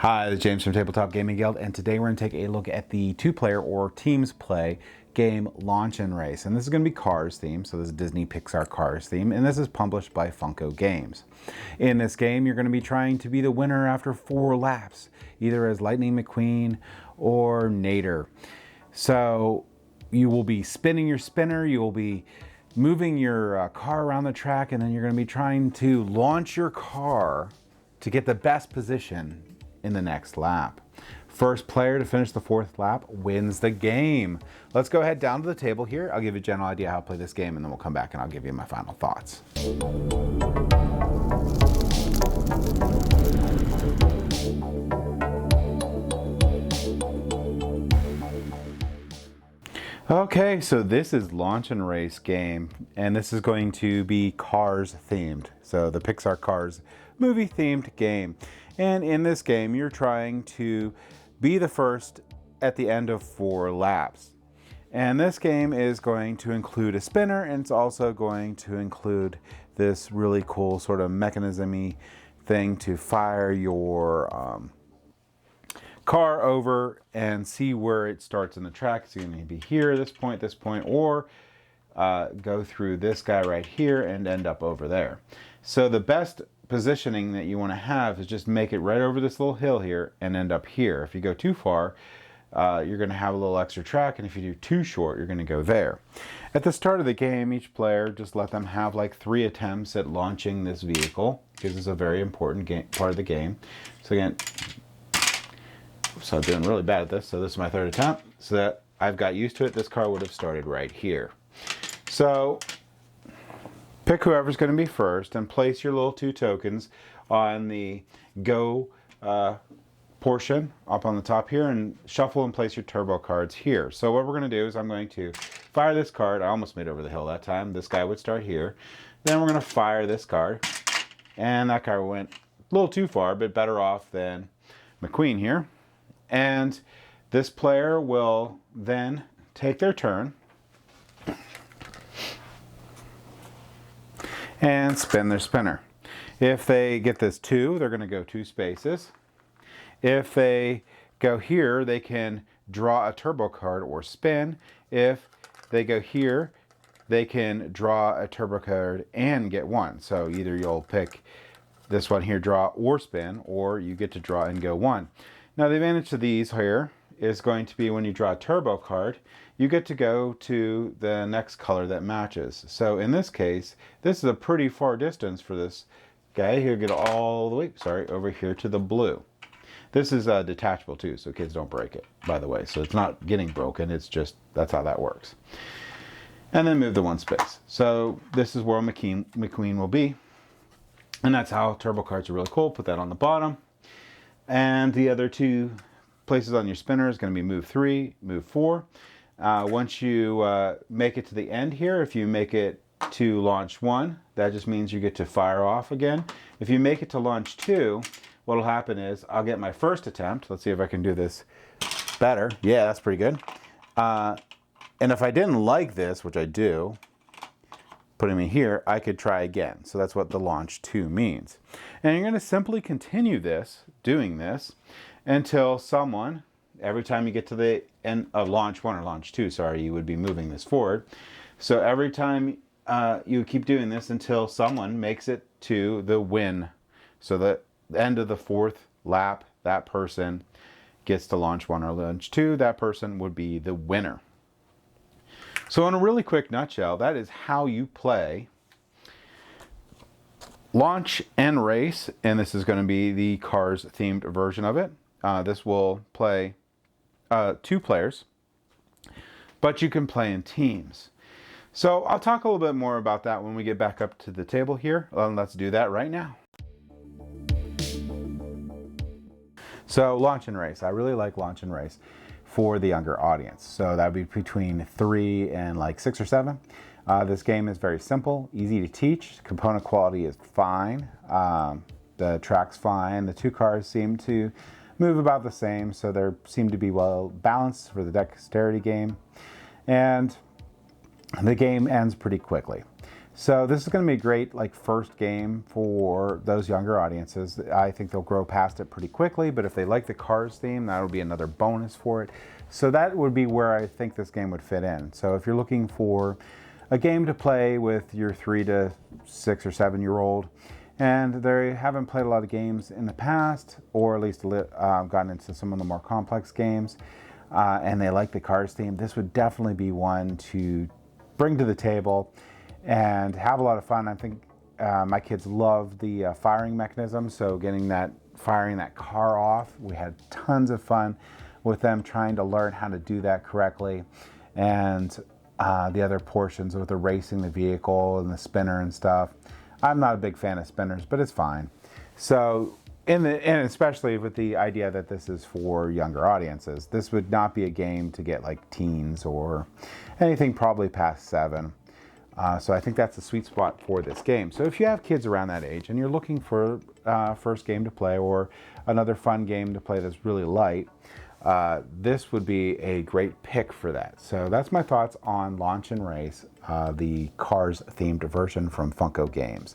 Hi, this is James from Tabletop Gaming Guild, and today we're going to take a look at the two-player or teams play game Launch and Race. And this is going to be Cars themed, so this is Disney Pixar Cars theme, and this is published by Funko Games. In this game, you're going to be trying to be the winner after 4 laps, either as Lightning McQueen or Nader. So you will be spinning your spinner, you will be moving your car around the track, and then you're going to be trying to launch your car to get the best position in the next lap. First player to finish the 4th lap wins the game. Let's go ahead down to the table here. I'll give you a general idea how to play this game, and then we'll come back and I'll give you my final thoughts. Okay, so this is Launch and Race game, and this is going to be Cars themed. So the Pixar Cars movie themed game. And in this game, you're trying to be the first at the end of 4 laps. And this game is going to include a spinner, and it's also going to include this really cool sort of mechanism-y thing to fire your car over and see where it starts in the track. It's going to be here, this point, or go through this guy right here and end up over there. So the best positioning that you want to have is just make it right over this little hill here and end up here. If you go too far, you're going to have a little extra track, and if you do too short, you're going to go there. At the start of the game, each player, just let them have like 3 attempts at launching this vehicle, because it's a very important part of the game. So again, so I'm doing really bad at this, so this is my 3rd attempt. So that I've got used to it, this car would have started right here. So pick whoever's going to be first and place your little 2 tokens on the go portion up on the top here, and shuffle and place your turbo cards here. So what we're going to do is I'm going to fire this card. I almost made it over the hill that time. This guy would start here. Then we're going to fire this card, and that card went a little too far, but better off than McQueen here. And this player will then take their turn and spin their spinner. If they get this 2, they're going to go 2 spaces. If they go here, they can draw a turbo card or spin. If they go here, they can draw a turbo card and get 1. So either you'll pick this one here, draw or spin, or you get to draw and go 1. Now the advantage to these here is going to be when you draw a turbo card, you get to go to the next color that matches. So in this case, this is a pretty far distance for this guy. He'll get all the way, over here to the blue. This is detachable too, so kids don't break it, by the way. So it's not getting broken, it's just, that's how that works. And then move the 1 space. So this is where McQueen will be. And that's how turbo cards are really cool. Put that on the bottom. And the other 2 places on your spinner is going to be move 3, move 4. Once you make it to the end here, if you make it to launch 1, that just means you get to fire off again. If you make it to launch 2, what will happen is I'll get my first attempt. Let's see if I can do this better. Yeah, that's pretty good. And if I didn't like this, which I do, putting me here, I could try again. So that's what the launch 2 means. And you're going to simply continue this, doing this, until someone, every time you get to the end of launch 1 or launch 2, you would be moving this forward. So every time you keep doing this until someone makes it to the win. So the end of the 4th lap, that person gets to launch 1 or launch 2. That person would be the winner. So in a really quick nutshell, that is how you play Launch and Race, and this is going to be the Cars themed version of it. This will play 2 players, but you can play in teams. So I'll talk a little bit more about that when we get back up to the table here. Let's do that right now. So Launch and Race. I really like Launch and Race for the younger audience. So that would be between 3 and like 6 or 7. This game is very simple, easy to teach. Component quality is fine. The track's fine. The 2 cars seem to move about the same, so they seem to be well balanced for the dexterity game. And the game ends pretty quickly. So this is going to be a great like first game for those younger audiences. I think they'll grow past it pretty quickly, but if they like the Cars theme, that would be another bonus for it. So that would be where I think this game would fit in. So if you're looking for a game to play with your 3 to 6 or 7-year-old, and they haven't played a lot of games in the past, or at least gotten into some of the more complex games, and they like the Cars theme, this would definitely be one to bring to the table and have a lot of fun. I think my kids love the firing mechanism, so firing that car off, we had tons of fun with them trying to learn how to do that correctly, and the other portions with the racing the vehicle and the spinner and stuff. I'm not a big fan of spinners, but it's fine. So, and especially with the idea that this is for younger audiences, this would not be a game to get like teens or anything probably past 7. So I think that's the sweet spot for this game. So if you have kids around that age and you're looking for first game to play or another fun game to play that's really light, this would be a great pick for that. So that's my thoughts on Launch and Race, the Cars themed version from Funko Games.